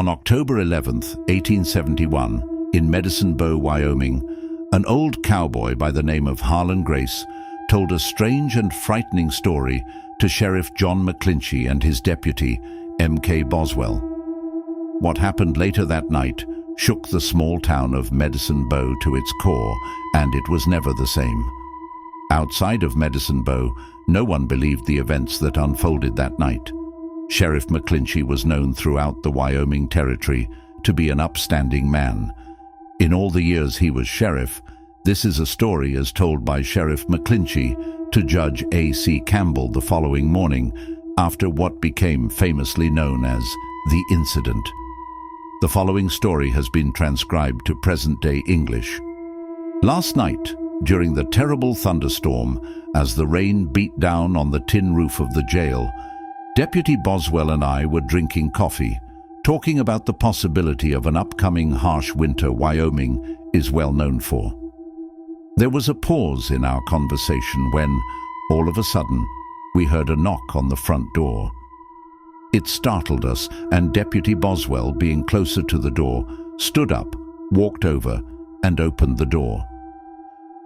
On October 11th, 1871, in Medicine Bow, Wyoming, an old cowboy by the name of Harlan Grace told a strange and frightening story to Sheriff John McClinchey and his deputy, M.K. Boswell. What happened later that night shook the small town of Medicine Bow to its core, and it was never the same. Outside of Medicine Bow, no one believed the events that unfolded that night. Sheriff McClinchey was known throughout the Wyoming Territory to be an upstanding man. In all the years he was sheriff, this is a story as told by Sheriff McClinchey to Judge A.C. Campbell the following morning after what became famously known as the incident. The following story has been transcribed to present-day English. Last night, during the terrible thunderstorm, as the rain beat down on the tin roof of the jail, Deputy Boswell and I were drinking coffee, talking about the possibility of an upcoming harsh winter Wyoming is well known for. There was a pause in our conversation when, all of a sudden, we heard a knock on the front door. It startled us, and Deputy Boswell, being closer to the door, stood up, walked over, and opened the door.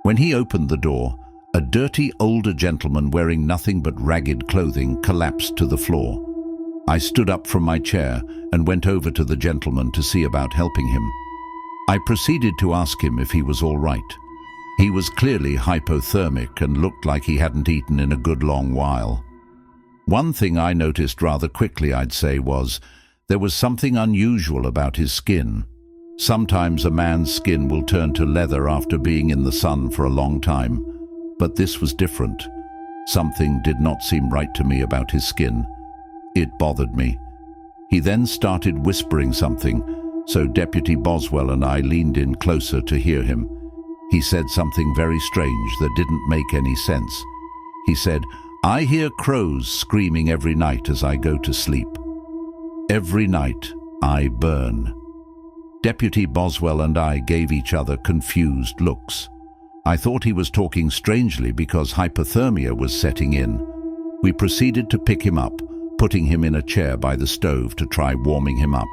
When he opened the door, a dirty older gentleman wearing nothing but ragged clothing collapsed to the floor. I stood up from my chair and went over to the gentleman to see about helping him. I proceeded to ask him if he was all right. He was clearly hypothermic and looked like he hadn't eaten in a good long while. One thing I noticed rather quickly, I'd say, was there was something unusual about his skin. Sometimes a man's skin will turn to leather after being in the sun for a long time, but this was different. Something did not seem right to me about his skin. It bothered me. He then started whispering something, so Deputy Boswell and I leaned in closer to hear him. He said something very strange that didn't make any sense. He said, "I hear crows screaming every night as I go to sleep. Every night I burn." Deputy Boswell and I gave each other confused looks. I thought he was talking strangely because hypothermia was setting in. We proceeded to pick him up, putting him in a chair by the stove to try warming him up.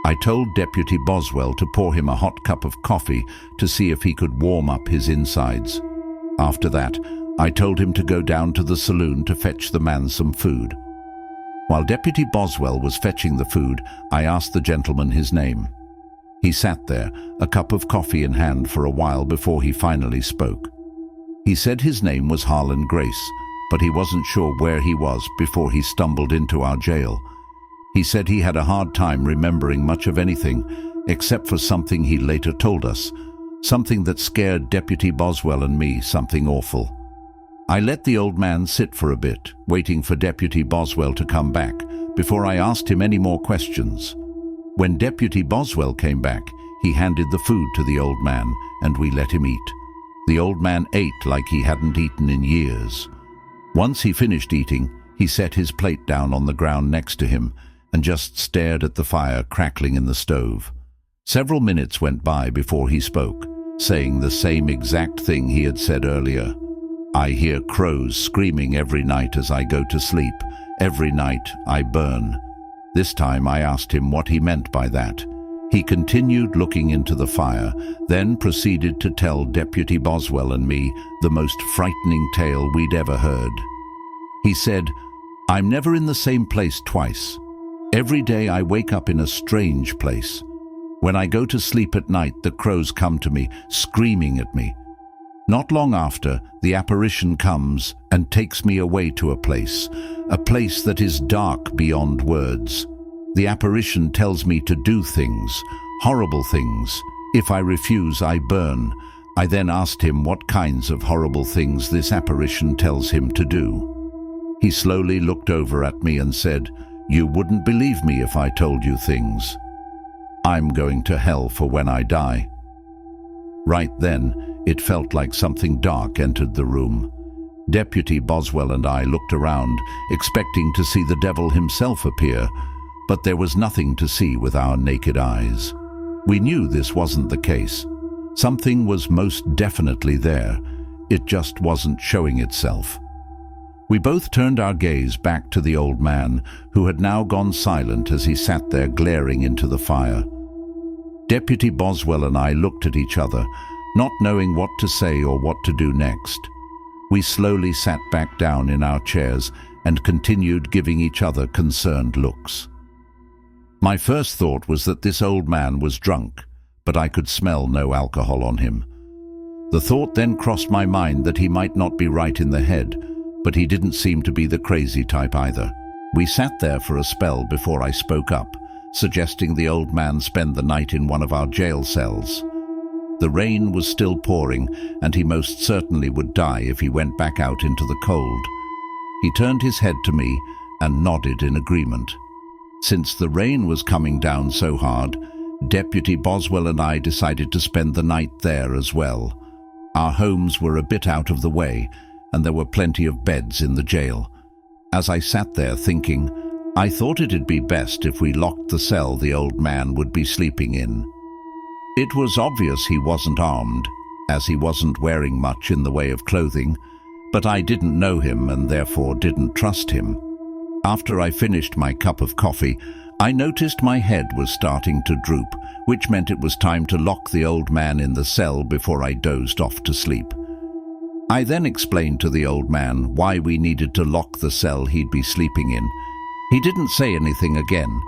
I told Deputy Boswell to pour him a hot cup of coffee to see if he could warm up his insides. After that, I told him to go down to the saloon to fetch the man some food. While Deputy Boswell was fetching the food, I asked the gentleman his name. He sat there, a cup of coffee in hand, for a while before he finally spoke. He said his name was Harlan Grace, but he wasn't sure where he was before he stumbled into our jail. He said he had a hard time remembering much of anything, except for something he later told us, something that scared Deputy Boswell and me, something awful. I let the old man sit for a bit, waiting for Deputy Boswell to come back, before I asked him any more questions. When Deputy Boswell came back, he handed the food to the old man, and we let him eat. The old man ate like he hadn't eaten in years. Once he finished eating, he set his plate down on the ground next to him and just stared at the fire crackling in the stove. Several minutes went by before he spoke, saying the same exact thing he had said earlier. "I hear crows screaming every night as I go to sleep. Every night I burn." This time I asked him what he meant by that. He continued looking into the fire, then proceeded to tell Deputy Boswell and me the most frightening tale we'd ever heard. He said, "I'm never in the same place twice. Every day I wake up in a strange place. When I go to sleep at night, the crows come to me, screaming at me. Not long after, the apparition comes and takes me away to a place that is dark beyond words. The apparition tells me to do things, horrible things. If I refuse, I burn." I then asked him what kinds of horrible things this apparition tells him to do. He slowly looked over at me and said, "You wouldn't believe me if I told you things. I'm going to hell for when I die." Right then, it felt like something dark entered the room. Deputy Boswell and I looked around, expecting to see the devil himself appear, but there was nothing to see with our naked eyes. We knew this wasn't the case. Something was most definitely there. It just wasn't showing itself. We both turned our gaze back to the old man, who had now gone silent as he sat there glaring into the fire. Deputy Boswell and I looked at each other, not knowing what to say or what to do next. We slowly sat back down in our chairs and continued giving each other concerned looks. My first thought was that this old man was drunk, but I could smell no alcohol on him. The thought then crossed my mind that he might not be right in the head, but he didn't seem to be the crazy type either. We sat there for a spell before I spoke up, suggesting the old man spend the night in one of our jail cells. The rain was still pouring, and he most certainly would die if he went back out into the cold. He turned his head to me and nodded in agreement. Since the rain was coming down so hard, Deputy Boswell and I decided to spend the night there as well. Our homes were a bit out of the way, and there were plenty of beds in the jail. As I sat there thinking, I thought it'd be best if we locked the cell the old man would be sleeping in. It was obvious he wasn't armed, as he wasn't wearing much in the way of clothing, but I didn't know him and therefore didn't trust him. After I finished my cup of coffee, I noticed my head was starting to droop, which meant it was time to lock the old man in the cell before I dozed off to sleep. I then explained to the old man why we needed to lock the cell he'd be sleeping in. He didn't say anything again.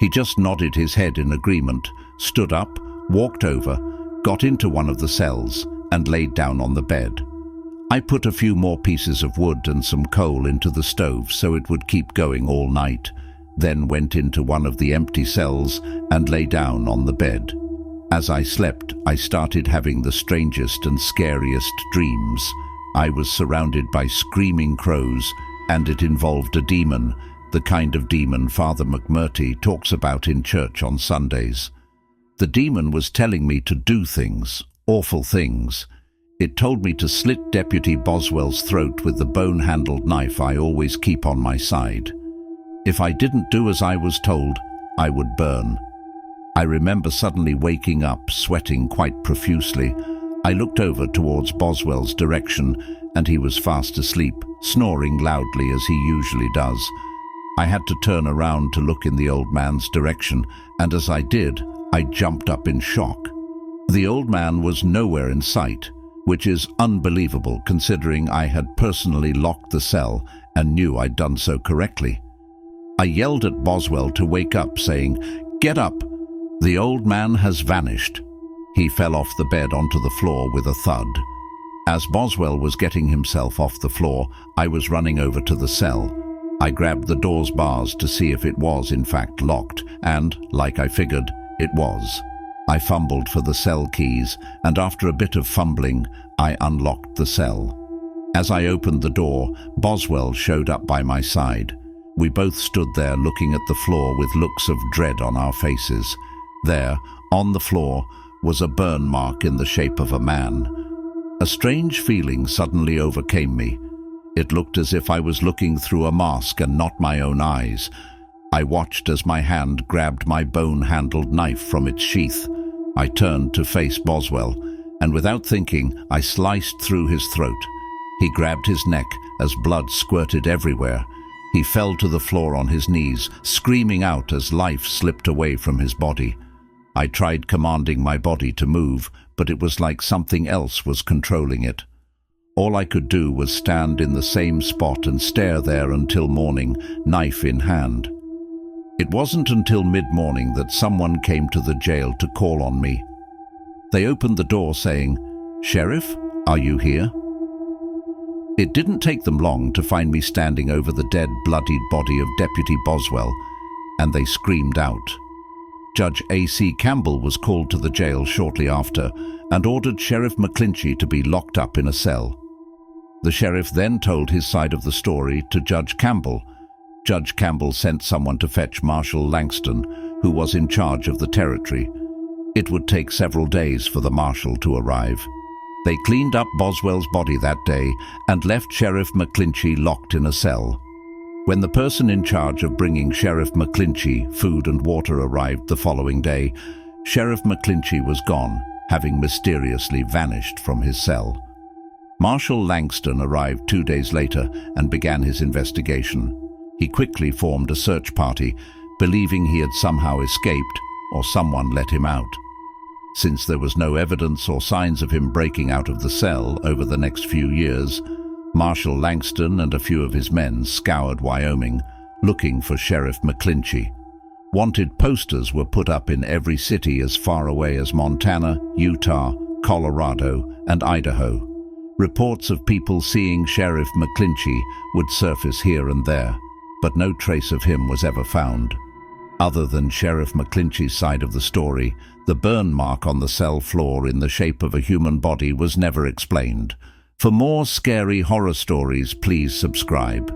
He just nodded his head in agreement, stood up, walked over, got into one of the cells, and laid down on the bed. I put a few more pieces of wood and some coal into the stove so it would keep going all night, then went into one of the empty cells and lay down on the bed. As I slept, I started having the strangest and scariest dreams. I was surrounded by screaming crows, and it involved a demon, the kind of demon Father McMurtry talks about in church on Sundays. The demon was telling me to do things, awful things. It told me to slit Deputy Boswell's throat with the bone-handled knife I always keep on my side. If I didn't do as I was told, I would burn. I remember suddenly waking up, sweating quite profusely. I looked over towards Boswell's direction, and he was fast asleep, snoring loudly as he usually does. I had to turn around to look in the old man's direction, and as I did, I jumped up in shock. The old man was nowhere in sight, which is unbelievable considering I had personally locked the cell and knew I'd done so correctly. I yelled at Boswell to wake up, saying, "Get up! The old man has vanished." He fell off the bed onto the floor with a thud. As Boswell was getting himself off the floor, I was running over to the cell. I grabbed the door's bars to see if it was in fact locked, and, like I figured, it was. I fumbled for the cell keys, and after a bit of fumbling, I unlocked the cell. As I opened the door, Boswell showed up by my side. We both stood there looking at the floor with looks of dread on our faces. There, on the floor, was a burn mark in the shape of a man. A strange feeling suddenly overcame me. It looked as if I was looking through a mask and not my own eyes. I watched as my hand grabbed my bone-handled knife from its sheath. I turned to face Boswell, and without thinking, I sliced through his throat. He grabbed his neck as blood squirted everywhere. He fell to the floor on his knees, screaming out as life slipped away from his body. I tried commanding my body to move, but it was like something else was controlling it. All I could do was stand in the same spot and stare there until morning, knife in hand. It wasn't until mid-morning that someone came to the jail to call on me. They opened the door saying, "Sheriff, are you here?" It didn't take them long to find me standing over the dead, bloodied body of Deputy Boswell, and they screamed out. Judge A.C. Campbell was called to the jail shortly after and ordered Sheriff McClinchey to be locked up in a cell. The sheriff then told his side of the story to Judge Campbell. Judge Campbell sent someone to fetch Marshal Langston, who was in charge of the territory. It would take several days for the marshal to arrive. They cleaned up Boswell's body that day and left Sheriff McClinchey locked in a cell. When the person in charge of bringing Sheriff McClinchey food and water arrived the following day, Sheriff McClinchey was gone, having mysteriously vanished from his cell. Marshal Langston arrived 2 days later and began his investigation. He quickly formed a search party, believing he had somehow escaped or someone let him out. Since there was no evidence or signs of him breaking out of the cell over the next few years, Marshal Langston and a few of his men scoured Wyoming, looking for Sheriff McClinchey. Wanted posters were put up in every city as far away as Montana, Utah, Colorado, and Idaho. Reports of people seeing Sheriff McClinchey would surface here and there, but no trace of him was ever found. Other than Sheriff McClinchey's side of the story, the burn mark on the cell floor in the shape of a human body was never explained. For more scary horror stories, please subscribe.